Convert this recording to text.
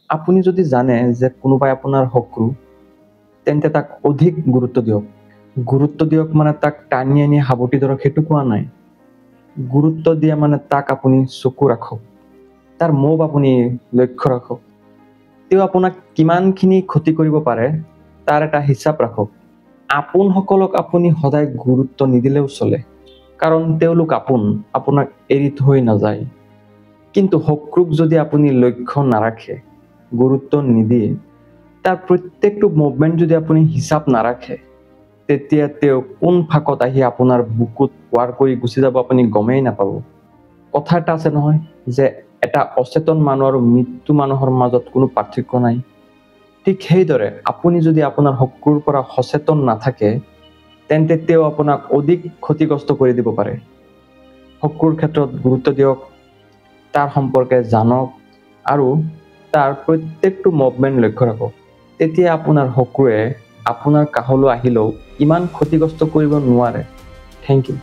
আপুনি যদি জানে যে কোনোবাই আপোনাৰ শত্ৰু, তেন্তে তাক অধিক গুৰুত্ব দিয়ক। গুৰুত্ব দিয়ক মানে তাক টানি আনি সাৱটি ধৰক সেইটো কোৱা নাই। গুৰুত্ব দিয়া মানে তাক আপুনি চকু ৰাখক, তাৰ মুভ আপুনি লক্ষ্য ৰাখক। তেওঁ আপোনাক কিমানখিনি ক্ষতি কৰিব পাৰে তাৰ এটা হিচাপ ৰাখক। আপোনসকলক আপুনি সদায় গুৰুত্ব নিদিলেও চলে, কাৰণ তেওঁলোক আপোনাক এৰি থৈ নাযায়। কিন্তু শত্ৰুক যদি আপুনি লক্ষ্য নাৰাখে, গুৰুত্ব নিদিয়ে, তাৰ প্ৰত্যেকটো মুভমেণ্ট যদি আপুনি হিচাপ নাৰাখে, তেতিয়া তেওঁ কোন ফাঁকত আহি আপোনাৰ বুকুত ৱাৰ কৰি গুচি যাব আপুনি গমেই নাপাব। কথা এটা আছে নহয় যে এটা অচেতন মানুহ আৰু মৃত্যু মানুহৰ মাজত কোনো পাৰ্থক্য নাই। ঠিক সেইদৰে আপুনি যদি আপোনাৰ শত্ৰুৰ পৰা সচেতন নাথাকে, তেন্তে তেওঁ আপোনাক অধিক ক্ষতিগ্ৰস্ত কৰি দিব পাৰে। শত্ৰুৰ ক্ষেত্ৰত গুৰুত্ব দিয়ক, তাৰ সম্পৰ্কে জানক আৰু তাৰ প্ৰত্যেকটো মুভমেণ্ট লক্ষ্য ৰাখক। তেতিয়া আপোনাৰ শত্ৰুৱে আপোনাৰ কাষলৈ আহিলেও ইমান ক্ষতিগ্ৰস্ত কৰিব নোৱাৰে। Thank U.